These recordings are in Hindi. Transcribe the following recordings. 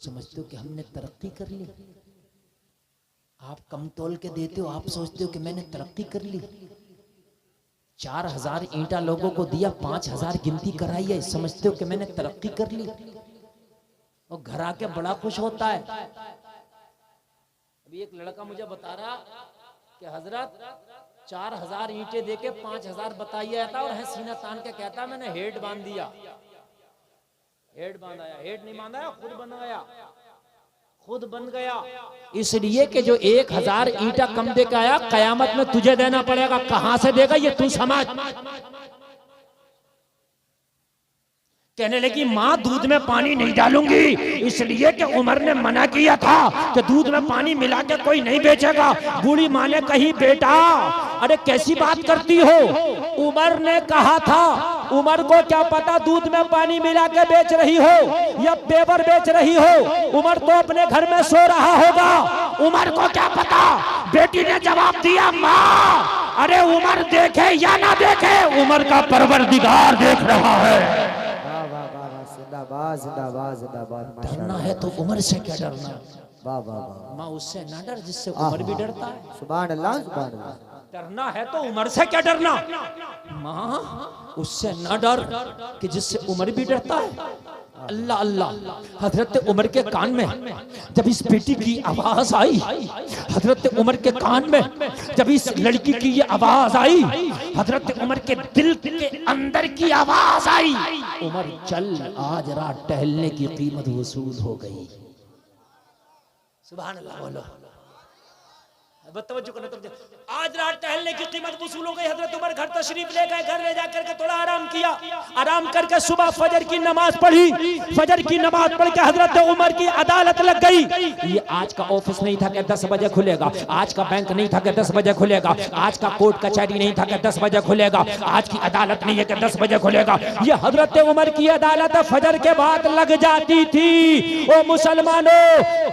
समझते हो कि हमने तरक्की कर ली। आप कम तोल के देते हो, आप सोचते हो कि मैंने तरक्की कर ली। 4000 ईंटा लोगों को दिया, 5000 गिनती कराई है, समझते हो कि मैंने तरक्की कर ली। और घर आके बड़ा खुश होता है। अभी एक लड़का मुझे बता रहा कि हजरत 4000 ईंटे देके 5000 बताइए था, और है सीना तान के कहता मैंने हेड बांध दिया। हेड बांधाया, हेड नहीं बांधा, खुद बन गया, खुद बन गया। इसलिए कि जो 1000 ईंटा कम दे के आया, कयामत में तुझे देना पड़ेगा। कहां से देगा ये तू समझ। कहने लगी माँ दूध में पानी नहीं डालूंगी, इसलिए कि उमर ने मना किया था कि दूध में पानी मिला के कोई नहीं बेचेगा। बूढ़ी माँ ने कही बेटा अरे कैसी बात करती हो, उमर ने कहा था। उमर को क्या पता दूध में पानी मिला के बेच रही हो या पेवर बेच रही हो। उमर तो अपने घर में सो रहा होगा, उमर को क्या पता। बेटी ने जवाब दिया माँ अरे उमर देखे या ना देखे, उमर का परवरदिगार देख रहा है। डरना है तो उमर से क्या डरना। वाह वाह वाह। माँ उससे ना डर जिससे उमर भी डरता है। सुभान अल्लाह सुभान अल्लाह। डरना है तो उमर से क्या डरना। माँ उससे ना डर कि जिससे उमर भी डरता है। अल्लाह अल्लाह। हजरत उमर के कान में जब इस बेटी की आवाज आई, हजरत उमर के कान में जब इस लड़की की ये आवाज आई, हजरत उमर के दिल के अंदर की आवाज आई, उमर चल आज रात टहलने की कीमत वसूल हो गई। सुभान अल्लाह बोलो। आज रात टहलने की कीमत वसूल हो गई। हजरत उमर घर तशरीफ ले गए, घर ले जाकर के थोड़ा आराम किया। आराम करके सुबह फजर की नमाज पढ़ी। फजर की नमाज पढ़ के हजरत उमर की अदालत लग गई। ये आज का ऑफिस नहीं था कि 10 बजे खुलेगा, आज का बैंक नहीं था कि 10 बजे खुलेगा, आज का कोर्ट कचहरी नहीं था कि 10 बजे खुलेगा, आज की अदालत नहीं है कि 10 बजे खुलेगा। ये हजरत उमर की अदालत फजर के बाद लग जाती थी। ओ मुसलमानों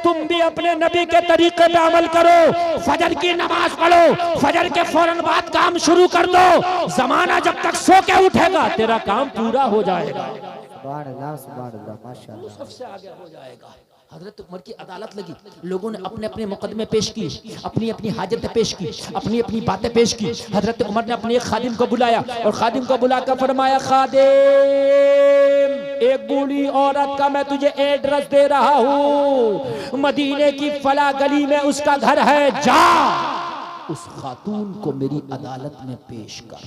तुम भी अपने नबी के तरीके पे अमल करो। फजर की नमाज पढ़ो, फजर के फौरन बाद काम शुरू कर दो। जमाना जब तक सो के उठेगा तेरा काम पूरा हो जाएगा। सुभान अल्लाह सुभान अल्लाह माशाअल्लाह। सबसे आगे हो जाएगा। हजरत उमर की अदालत लगी, लोगों ने अपने अपने मुकदमे पेश किए, अपनी अपनी हाजतें पेश की, अपनी अपनी बातें पेश की। हजरत उमर ने अपने एक खादिम को बुलाया और खादिम को बुलाकर फरमाया खादिम एक बूढ़ी औरत का मैं तुझे एड्रेस दे रहा हूँ, मदीने की फला गली में उसका घर है, जा उस खातून को मेरी अदालत में पेश कर।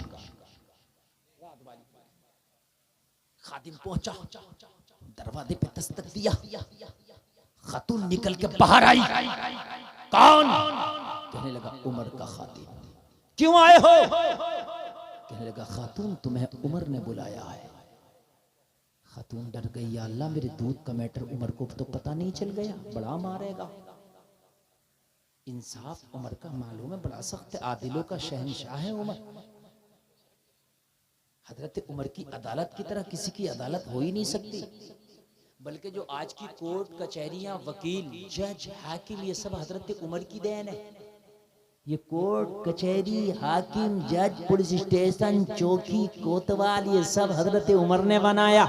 खादिम पहुंचा, दरवाजे पे दस्तक दिया, खातून निकल के बाहर आई। कौन? कहने लगा उमर का खादिम। क्यों आए हो? कहने लगा खातून तुम्हें उमर ने बुलाया है। खातून डर गई, या अल्लाह मेरे दूध का मैटर उमर को तो पता नहीं चल गया, बड़ा मारेगा। इंसाफ उमर का मालूम है, बड़ा सख्त आदिलों का शहंशाह है उमर। हजरत उमर की अदालत की तरह किसी की अदालत हो ही नहीं सकती, बल्कि जो आज की कोर्ट कचहरियां, वकील, जज, हाकिम, ये सब हजरत उमर की देन है। ये कोर्ट कचहरी, हाकिम, जज, पुलिस स्टेशन, चौकी, कोतवाल, ये सब हजरत उमर ने बनाया।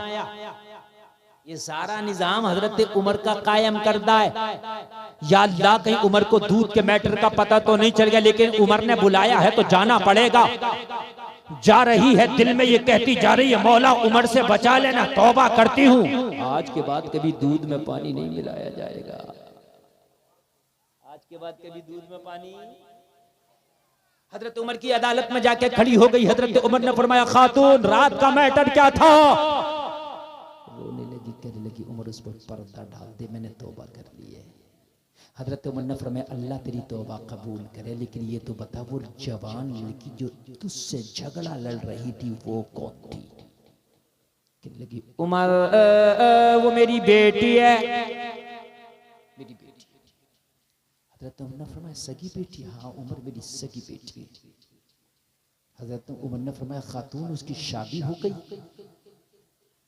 ये सारा निजाम हजरत उमर का कायम करदा है। या अल्लाह कहीं उमर को दूध के मैटर का पता तो नहीं चल गया, लेकिन उमर ने बुलाया है तो जाना पड़ेगा। जा रही है, दिल में ये कहती जा रही है मौला उमर से बचा लेना, तौबा करती हूँ आज के बाद कभी दूध में पानी नहीं मिलाया जाएगा। आज के बाद कभी दूध में पानी। हजरत उमर की अदालत में जाके खड़ी हो गई। हजरत उमर ने फरमाया खातून रात का मैटर क्या था? रोने लगी, कहने लगी उमर उस पर पर्दा डाल दे, मैंने तौबा कर ली है। हजरत उमर ने फरमाया अल्लाह तेरी तौबा कबूल करे, लेकिन ये तो बता वो जवान लड़की जो तुझसे झगड़ा लड़ रही थी वो कौन थी? कहने लगी उमर वो मेरी बेटी है, मेरी बेटी। हजरत उमर ने फरमाया सगी बेटी? हाँ उमर मेरी सगी बेटी है। हजरत उमर ने फरमाया खातून उसकी शादी हो गई?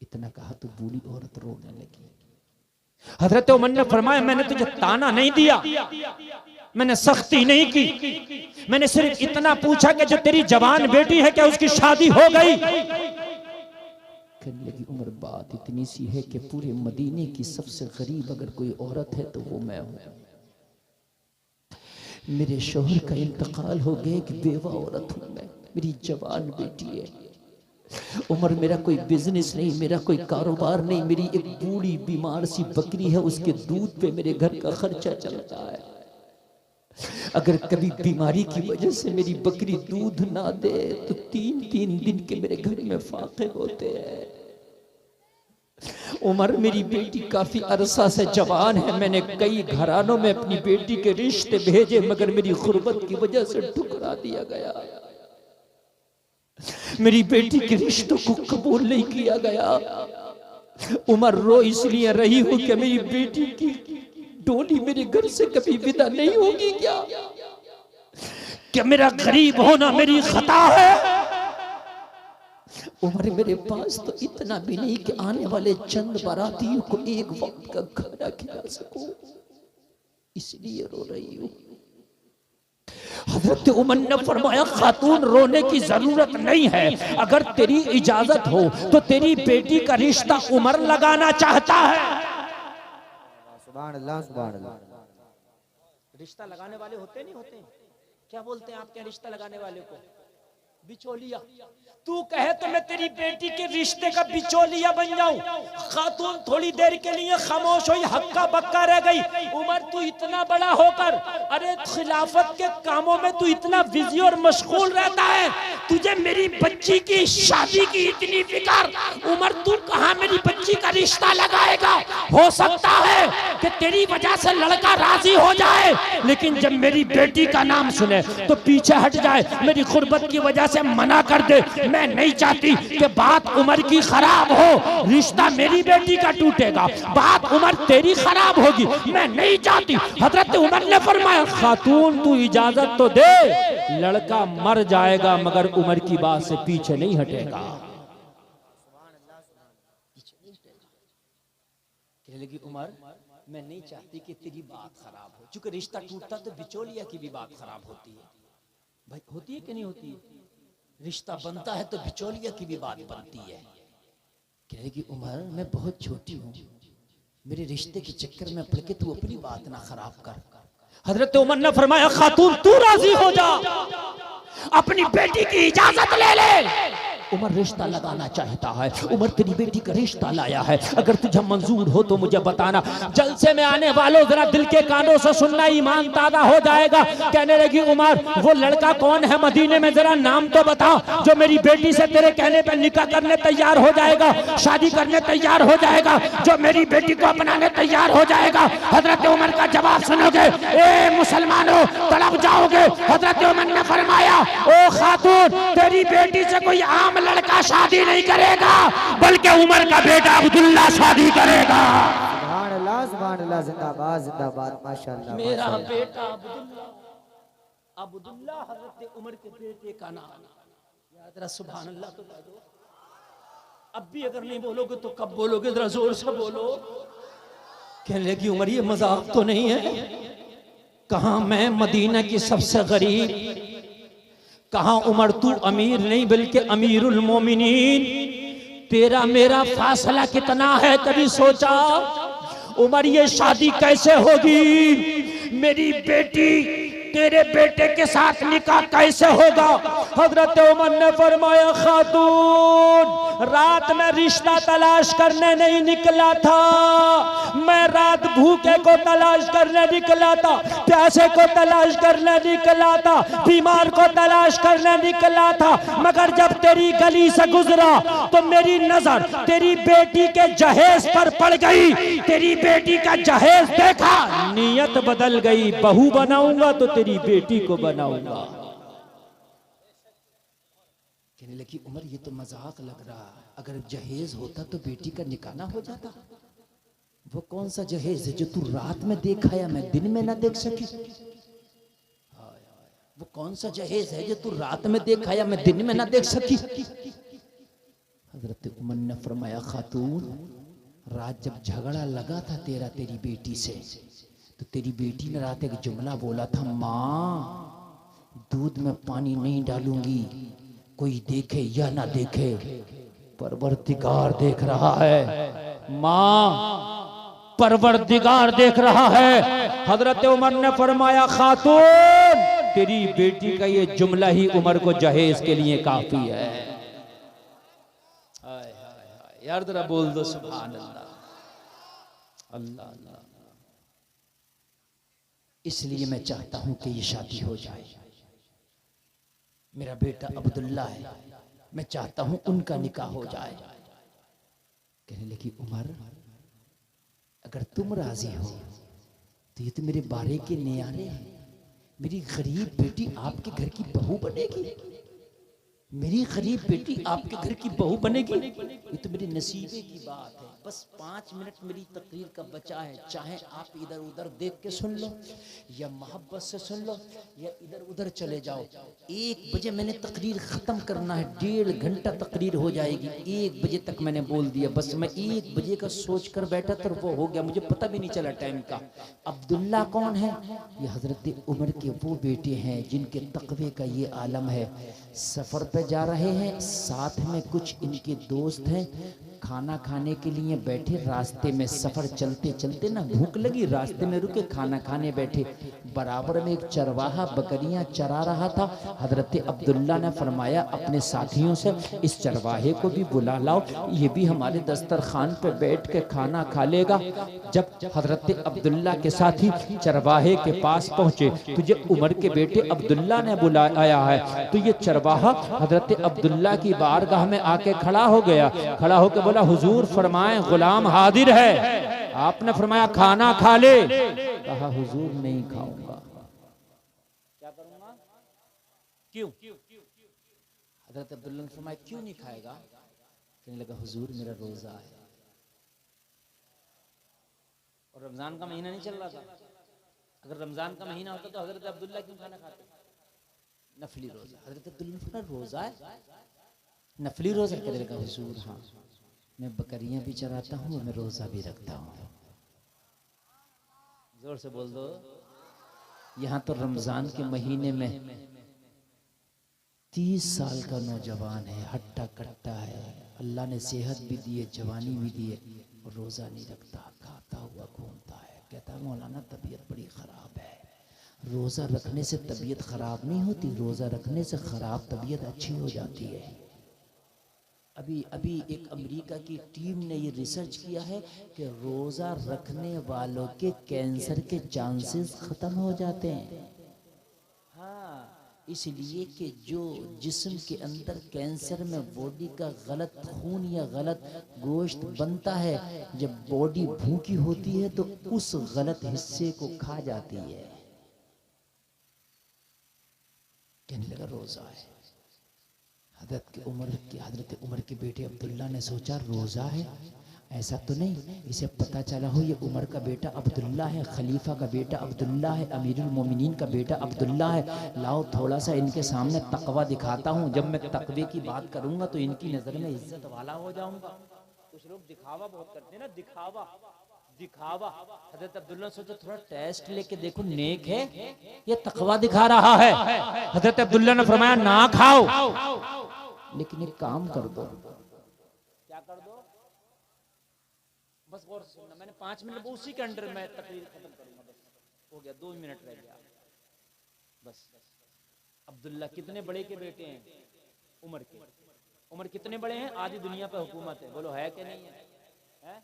इतना कहा तो बूढ़ी औरत रोने लगी। हजरत उमर ने फरमाया मैंने तुझे ताना नहीं दिया, मैंने सख्ती नहीं की, मैंने सिर्फ इतना पूछा कि जो तेरी जवान बेटी है क्या उसकी शादी हो गई? कहने लगी उमर बात इतनी सी है कि पूरे मदीने की सबसे गरीब अगर कोई औरत है तो वो मैं हूं। मेरे शोहर का इंतकाल हो गया, कि बेवा औरत हूं मैं, मेरी जवान बेटी है। उमर मेरा कोई बिजनेस नहीं, मेरा कोई कारोबार नहीं, मेरी एक बूढ़ी बीमार सी बकरी है, उसके दूध पे मेरे घर का खर्चा चलता है। अगर कभी बीमारी की वजह से मेरी बकरी दूध ना दे तो 3-3 दिन के मेरे घर में फाके होते हैं। उमर मेरी बेटी काफी अरसा से जवान है, मैंने कई घरानों में अपनी बेटी के रिश्ते भेजे, मगर मेरी गुर्बत की वजह से ठुकरा दिया गया। मेरी बेटी के रिश्तों को कबूल नहीं किया गया। उमर रो इसलिए रही हूं कि मेरी बेटी की डोली मेरे घर से कभी विदा नहीं होगी। क्या मेरा गरीब होना मेरी खता है? उमर मेरे पास तो इतना भी नहीं कि आने वाले चंद बारातियों को एक वक्त का खाना खिला सकूं, इसलिए रो रही हूं। हजरत उमर ने फरमाया खातून रोने की जरूरत नहीं है, अगर तेरी इजाजत हो तो तेरी बेटी का रिश्ता उमर लगाना चाहता है। सुभान अल्लाह, सुभान अल्लाह। रिश्ता लगाने वाले होते नहीं होते, क्या बोलते हैं आपके रिश्ता लगाने वाले को? बिचौलिया। तू कहे तो मैं तेरी बेटी के रिश्ते का बिचौलिया बन जाऊं। खातून थोड़ी देर के लिए खामोश हुई, हक्का बक्का रह गई। उमर तू इतना बड़ा होकर, अरे खिलाफत के कामों में तू इतना बिजी और मशगूल रहता है, तुझे मेरी बच्ची की शादी की इतनी फिक्र। उमर तू कहां मेरी बच्ची का रिश्ता लगाएगा? हो सकता है कि तेरी वजह से लड़का राजी हो जाए, लेकिन जब मेरी बेटी का नाम सुने तो पीछे हट जाए, मेरी गुर्बत की वजह से मना कर दे। मैं नहीं चाहती कि बात उमर की खराब हो, रिश्ता मेरी बेटी का टूटेगा, बात उमर तेरी खराब होगी, मैं नहीं चाहती। हजरत उमर ने फरमाया खातून तू इजाजत तो दे, लड़का मर जाएगा मगर उमर की बात से पीछे नहीं हटेगा। कहने लगी उमर मैं नहीं चाहती कि तेरी बात खराब हो, चूंकि रिश्ता टूटता तो बिचौलिया की भी बात खराब होती है। भाई होती है कि नहीं होती है? रिश्ता बनता है तो बिचौलिया की भी बात बनती है। कहेगी उमर मैं बहुत छोटी हूँ, मेरे रिश्ते के चक्कर में पड़ के तू अपनी बात ना खराब कर। हजरत उमर ने फरमाया खातून तू राजी हो जा, अपनी बेटी की इजाजत ले ले। उमर रिश्ता लगाना चाहता है, उमर तेरी बेटी का रिश्ता लाया है, अगर तुझे मंजूर हो तो मुझे बताना। जलसे में आने वालों जरा दिल के कानों से सुनना, ईमान ताजा हो जाएगा। कहने लगी उमर वो लड़का कौन है मदीने में, जरा नाम तो बता, जो मेरी बेटी से तेरे कहने पे निकाह करने तैयार हो जाएगा, शादी करने तैयार हो जाएगा, जो मेरी बेटी को अपनाने तैयार हो जाएगा। हजरत उमर का जवाब सुनोगे, ए मुसलमानों तड़प जाओगे। हजरत उमर ने फरमाया ओ खातून तेरी बेटी से कोई आम लड़का शादी नहीं करेगा, बल्कि उमर का बेटा अब्दुल्ला शादी करेगा। सुभान अल्लाह, सुभान अल्लाह, जिंदाबाद जिंदाबाद, माशाअल्लाह। मेरा बेटा अब्दुल्ला, अब्दुल्ला हजरत उमर के बेटे का नाम याद रहा। सुभान अल्लाह तो दो। अब भी अगर नहीं बोलोगे तो कब बोलोगे, जरा जोर से बोलो। कहने लगी उमर ये मजाक तो नहीं है, कहां मैं मदीना की सबसे गरीब, कहां उमर तू अमीर नहीं बल्कि अमीरुल मोमिनीन, तेरा मेरा फासला कितना है कभी सोचा? उमर ये शादी कैसे होगी? मेरी बेटी तेरे बेटे के साथ निकाह कैसे होगा? हजरत उमर ने फरमाया खातून रात में रिश्ता तलाश करने नहीं निकला था, मैं रात भूखे को तलाश करने निकला था, प्यासे को तलाश करने निकला था, बीमार को तलाश करने निकला था, मगर जब तेरी गली से गुजरा तो मेरी नजर तेरी बेटी के जहेज पर पड़ गई। तेरी बेटी का जहेज देखा, नीयत बदल गई, बहू बनाऊंगा तो तेरी बेटी को बनाऊंगा। कहने लगी उमर ये तो मजाक लग रहा, अगर जहेज होता तो बेटी का निकाह ना हो जाता। वो कौन सा जहेज है जो तू रात में देखा या मैं दिन में ना देख सकी? वो कौन सा जहेज है जो तू रात में देखा या मैं दिन में ना देख सकी? हजरत उमर ने फरमाया खातून रात जब झगड़ा लगा था तेरा तेरी बेटी से, तो तेरी बेटी ने रात एक जुमला बोला था, माँ दूध में पानी नहीं डालूंगी, कोई देखे या ना देखे परवरदिगार देख रहा है, माँ परवरदिगार देख रहा है। हजरत उमर ने फरमाया, खातून तेरी बेटी का ये जुमला ही उमर को जहेज के लिए काफी है। हाय हाय हाय यार, जरा बोल दो सुभान अल्लाह। अल्लाह अल्लाह। इसलिए मैं चाहता हूं कि ये शादी हो जाए। मेरा बेटा अब्दुल्ला है, मैं चाहता हूं उनका निकाह हो जाए। कहने लगी, उमर अगर तुम राजी हो तो ये तो मेरे बारे के न्यारे हैं। मेरी गरीब बेटी आपके घर की बहू बनेगी, मेरी गरीब बेटी आपके घर की बहू बनेगी, ये तो मेरे नसीबे की बात है। बस 5 मिनट मेरी तकरीर का बचा है, चाहे आप इधर उधर देख के सुन लो या मोहब्बत से सुन लो या इधर उधर चले जाओ। 1 बजे मैंने तकरीर ख़त्म करना है, 1.5 घंटा तकरीर हो जाएगी। 1 बजे तक मैंने बोल दिया, बस मैं 1 बजे का सोच कर बैठा तो वो हो गया, मुझे पता भी नहीं चला टाइम का। अब्दुल्ला कौन है? ये हज़रत उमर के वो बेटे हैं जिनके तकवे का ये आलम है। सफ़र पे जा रहे हैं, साथ में कुछ इनके दोस्त हैं, खाना खाने के लिए बैठे। रास्ते में सफ़र चलते चलते ना भूख लगी, रास्ते में रुके, खाना खाने बैठे। बराबर में एक चरवाहा बकरियां चरा रहा था। हजरत अब्दुल्ला ने फरमाया अपने साथियों से, इस चरवाहे को भी बुला लाओ, ये भी हमारे दस्तरखान पे बैठ के खाना खा लेगा। जब हजरत अब्दुल्ला के साथी चरवाहे के पास पहुंचे, तुझे उमर के बेटे अब्दुल्ला ने बुलाया है। तो ये चरवाहा हजरत अब्दुल्ला की बारगाह में आके खड़ा हो गया। खड़ा होकर बोला, हुजूर फरमाएं गुलाम हाजिर है। आपने फरमाया खाना खा ले। कहा, हुजूर नहीं खाऊंगा। क्या करूंगा? क्यों? हजरत अब्दुल्ला ने फरमाया, क्यों नहीं खाएगा? कहने लगा, हुजूर मेरा रोजा है। और रमजान का महीना नहीं चल रहा था। अगर रमजान का महीना होता तो हजरत अब्दुल्ला क्यों खाना खाते? नफली रोजा। हजरत अब्दुल्ला ने फरमाया, रोजा है, नफली रोजा? कहने लगा, हुजूर हाँ, मैं बकरियां भी चराता हूँ, मैं रोजा भी रखता हूँ। जोर से बोल दो। यहाँ तो रमजान के महीने में 30 साल का नौजवान है, हट्टा कट्टा है, अल्लाह ने सेहत भी दी है, जवानी भी दी है, और रोजा नहीं रखता, खाता हुआ घूमता है। कहता है, मौलाना तबीयत बड़ी खराब है। रोजा रखने से तबीयत खराब नहीं होती, रोजा रखने से खराब तबीयत अच्छी हो जाती है। अभी एक अमेरिका की टीम ने ये रिसर्च किया है कि रोजा रखने वालों के कैंसर के चांसेस खत्म हो जाते हैं। हाँ, इसलिए कि जो जिस्म के अंदर कैंसर में बॉडी का गलत खून या गलत गोश्त बनता है, जब बॉडी भूखी होती है तो उस गलत हिस्से को खा जाती है। कहने लगा, रोजा है। हजरत उमर के बेटे अब्दुल्ला ने सोचा, रोजा है, ऐसा तो नहीं इसे पता चला हो ये उमर का बेटा अब्दुल्ला है, खलीफा का बेटा अब्दुल्ला है, अमीरुल मोमिनीन का बेटा अब्दुल्ला है। लाओ थोड़ा सा इनके सामने तकवा दिखाता हूँ। जब मैं तकवे की बात करूंगा तो इनकी नजर में इज्जत वाला हो जाऊंगा। कुछ लोग दिखावा बहुत करते हैं ना, दिखावा। हजरत अब्दुल्ला सोचा, थोड़ा टेस्ट लेके देखो, नेक है ये तकवा दिखा रहा है। हजरत अब्दुल्ला ने फरमाया, ना खाओ, लेकिन एक काम कर दो। क्या कर दो? बस गौर से सुनना, मैंने 5 मिनट उसी के अंडर में तकरीर खत्म करूंगा। बस हो गया, 2 मिनट रह गया बस। अब्दुल्ला कितने बड़े के बेटे हैं? उमर के। उमर कितने बड़े हैं? आधी दुनिया पे हुकूमत है। बोलो है कि नहीं है?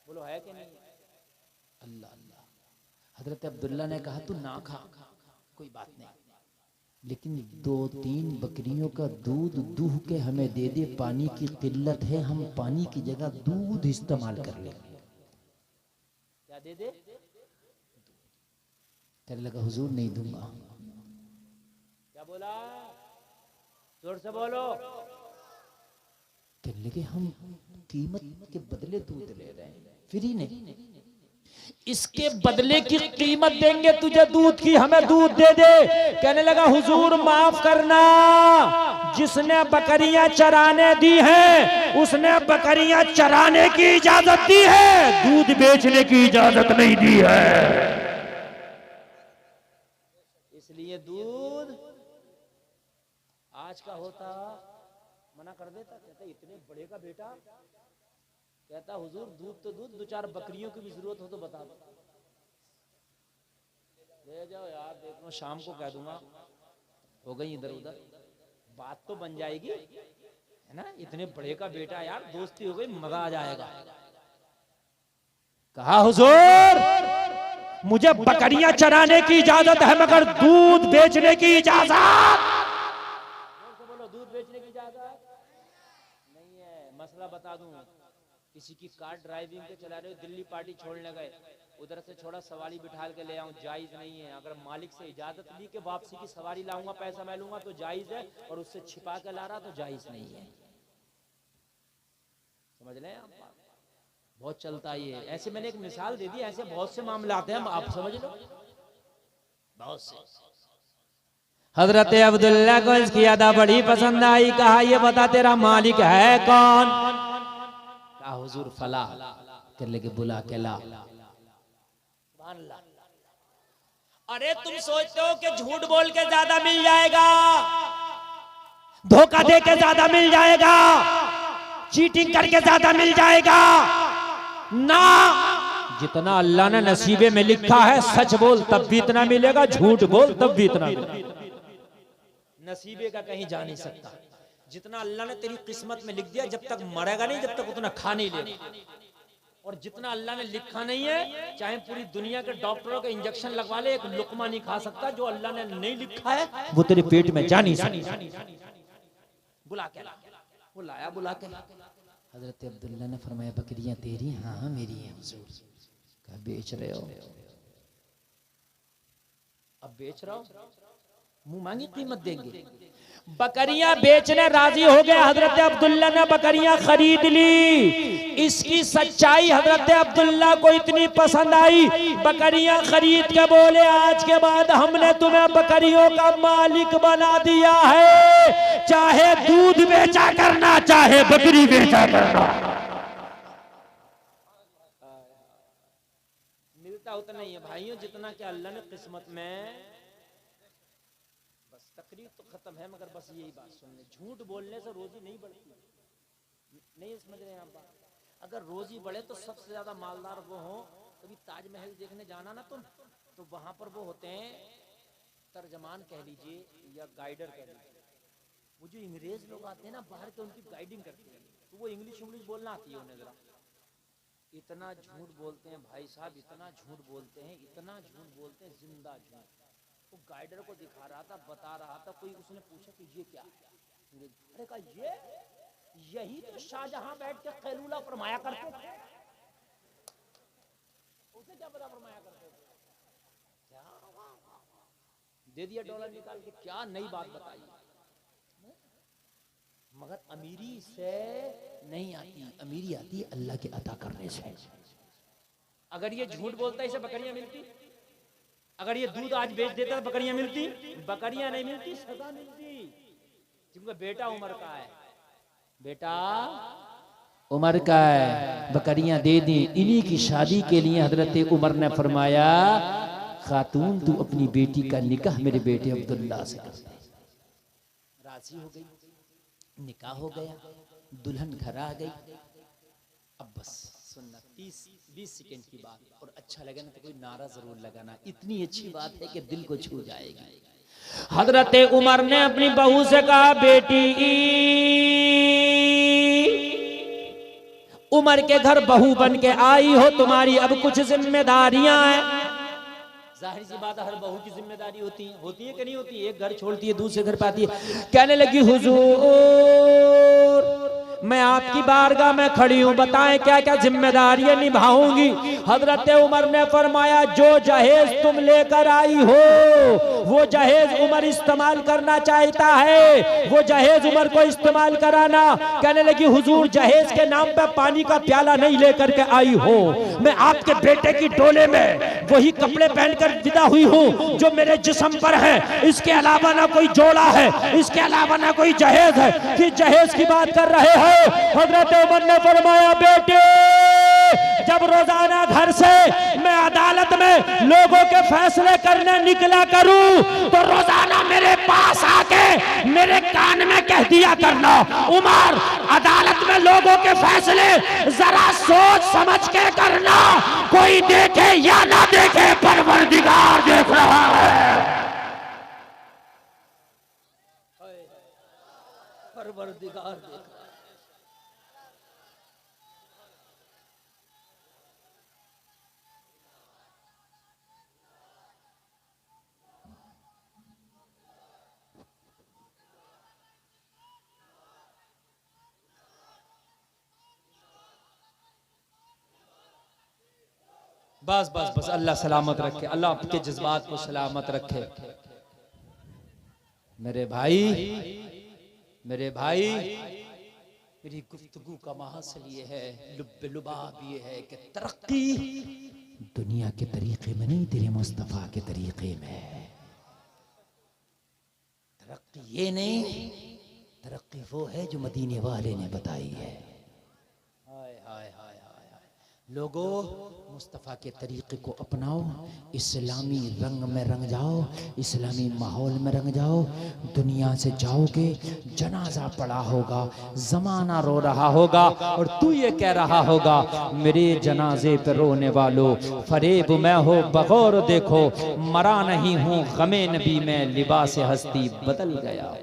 बोलो है कि नहीं? अल्लाह अल्लाह। हजरत अब्दुल्ला ने कहा, तू ना खा, कोई बात नहीं, लेकिन 2-3 बकरियों का दूध दूह के हमें दे दे, पानी की किल्लत है, हम पानी की जगह दूध इस्तेमाल कर ले। क्या दे दे? कहने लगा, हुजूर नहीं दूंगा। क्या बोला? जोर से बोलो। कहने लगे, हम कीमत के बदले दूध ले रहे हैं, फ्री नहीं, इसके बदले की कीमत देंगे तुझे दूध की, हमें दूध दे दे। कहने लगा, हुजूर माफ करना, जिसने बकरियां चराने दी हैं उसने बकरियां चराने की इजाजत दी है, दूध बेचने की इजाजत नहीं दी है। इसलिए दूध आज का होता मना कर देता, कहता इतने बड़े का बेटा, कहता हुजूर दूध तो दूध, 2-4 बकरियों की भी जरूरत हो तो बता दो, ले जाओ यार, देख लो शाम को कह दूंगा। हो गई इधर उधर, बात तो बन जाएगी है ना, इतने बड़े का बेटा यार, दोस्ती हो गई, मजा आ जाएगा। कहा हुजूर मुझे बकरियां चराने की इजाजत है मगर दूध बेचने की इजाजत, बोलो दूध बेचने की इजाजत नहीं है। मसला बता दूं, किसी की कार ड्राइविंग पे चला रहे हो, दिल्ली पार्टी छोड़ने गए, उधर से छोड़ा सवारी बिठाल के ले आऊं, जायज नहीं है। अगर मालिक से इजाजत ली कि वापसी की सवारी लाऊंगा, पैसा मैं लूंगा तो जायज है, और उससे छिपा के ला रहा तो जायज नहीं है। समझ लें आप, बहुत चलता है ये। ऐसे मैंने एक मिसाल दे दी, ऐसे बहुत से मामले आते हैं, आप समझ लो, बहुत से। हजरत अब्दुल्ला को इसकी अदा बड़ी पसंद आई, कहा ये बता तेरा मालिक है कौन? कहा हुजूर फला, कर लेके बुला के ला। अरे तुम सोचते हो कि झूठ बोल के ज्यादा मिल जाएगा, धोखा दे के ज्यादा मिल जाएगा, चीटिंग करके ज्यादा मिल जाएगा ना। जितना अल्लाह ने नसीबे में लिखा है, सच बोल तब भी इतना मिलेगा, झूठ बोल तब भी इतना मिलेगा। नसीबे का कहीं जा नहीं सकता। जितना अल्लाह ने तेरी किस्मत में लिख दिया, जब तक मरेगा नहीं, जब तक उतना खा नहीं लेगा। और जितना अल्लाह ने लिखा नहीं है, चाहे पूरी दुनिया के डॉक्टरों के इंजेक्शन लगवा ले, एक लुकमा नहीं खा सकता। जो अल्लाह ने नहीं लिखा है वो तेरे पेट में जा नहीं सकता। बुला के बुलाया, बुला के हजरत अब्दुल्ला ने फरमाया बकरियां तेरी? हाँ मेरी है हुजूर। कहा बेच रहे हो? अब बेच रहा हो, मुंह मांगी कीमत देंगे। बकरियां बेचने राजी हो गए। हजरत अब्दुल्ला ने बकरियां खरीद ली। इसकी सच्चाई हजरत अब्दुल्ला को इतनी पसंद आई, बकरियां खरीद के बोले आज के बाद हमने तुम्हें बकरियों का मालिक बना दिया है, चाहे दूध बेचा करना, चाहे बकरी बेचा करना। मिलता उतना ही है भाइयों, जितना कि अल्लाह ने किस्मत में। तकरीर तो खत्म है, मगर बस यही बात सुन ले, झूठ बोलने से रोजी नहीं बढ़ती। नहीं समझ रहे हैं आप बात? अगर रोजी बढ़े तो सबसे ज्यादा मालदार वो हो। कभी ताजमहल देखने जाना ना तुम, तो वहां पर वो होते हैं तर्जमान कह लीजिए या गाइडर कह लीजिए। वो जो अंग्रेज लोग आते हैं ना बाहर के, उनकी गाइडिंग करते हैं, तो वो इंग्लिश बोलना आती है उन्हें। जरा इतना झूठ बोलते हैं भाई साहब, इतना झूठ बोलते हैं, इतना झूठ बोलते हैं, जिंदा झूठ। वो गाइडर को दिखा रहा था, बता रहा था, कोई उसने पूछा कि ये क्या है? अरे कहा यही तो शाहजहां बैठ के कैलूला फरमाया करते थे। उसे क्या पता फरमाया करते थे? क्या दे दिया डॉलर निकाल के, क्या नई बात बताई। मगर अमीरी से नहीं आती, अमीरी आती है अल्लाह के अता करने से। अगर ये झूठ बोलता है, इसे बकरियां मिलती। अगर ये दूध आज बेच देता तो बकरियां मिलती? बकरियां नहीं मिलती, सजा मिलती। क्योंकि बेटा उमर का है, बेटा उमर का है, बकरियां दे दी। इन्हीं की शादी के लिए हजरत उमर ने फरमाया खातून तू अपनी बेटी का निकाह मेरे बेटे अब्दुल्ला से कर दे। राजी हो गई, निकाह हो गया, दुल्हन घर आ गई। अब बस सुनना, 30-20 सेकेंड की बात, और अच्छा लगे ना तो कोई नारा जरूर लगाना। इतनी अच्छी बात है कि दिल को छू जाएगी। हजरत उमर ने अपनी बहू से कहा बेटी, उमर के घर बहू बन के आई हो, तुम्हारी अब कुछ जिम्मेदारियां हैं। जाहिर सी बात है, हर बहू की जिम्मेदारी होती है कि नहीं होती? एक घर छोड़ती है दूसरे घर पाती है। कहने लगी हुजूर मैं आपकी बारगाह में खड़ी हूं, बताएं क्या क्या जिम्मेदारियां निभाऊंगी। हजरत उमर ने फरमाया जो जहेज तुम लेकर आई हो वो जहेज उमर इस्तेमाल करना चाहता है, वो जहेज उमर को इस्तेमाल कराना। कहने लगी हुजूर जहेज के नाम पे पानी का प्याला नहीं लेकर के आई हो, मैं आपके बेटे की डोले में वही कपड़े पहनकर विदा हुई हूँ जो मेरे जिस्म पर है। इसके अलावा ना कोई जोड़ा है, इसके अलावा ना कोई जहेज है। कि जहेज की बात कर रहे हैं। हजरत उमर ने फरमाया बेटे जब रोजाना घर से मैं अदालत में लोगों के फैसले करने निकला करूं तो रोजाना मेरे पास आके मेरे कान में कह दिया करना, उमर अदालत में लोगों के फैसले जरा सोच समझ के करना, कोई देखे या ना देखे परवरदिगार देख रहा है। परवरदिगार देख रहा है। बस बस बस, अल्लाह सलामत रखे, अल्लाह आपके जज्बात को सलामत रखे। मेरे भाई मेरी गुफ्तगू का महासल ये है, लुबाब ये है कि तरक्की दुनिया के तरीके में नहीं, तेरे मुस्तफा के तरीके में है। तरक्की ये नहीं, तरक्की वो है जो मदीने वाले ने बताई है। हाय हाय हाय हाय हाय। लोगों, मुस्तफ़ा के तरीक़े को अपनाओ, इस्लामी रंग में रंग जाओ, इस्लामी माहौल में रंग जाओ। दुनिया से जाओगे, जनाजा पड़ा होगा, ज़माना रो रहा होगा और तू ये कह रहा होगा, मेरे जनाजे पे रोने वालों, फरेब मैं हो बगौर देखो, मरा नहीं हूँ गमे नबी में, लिबास हस्ती बदल गया।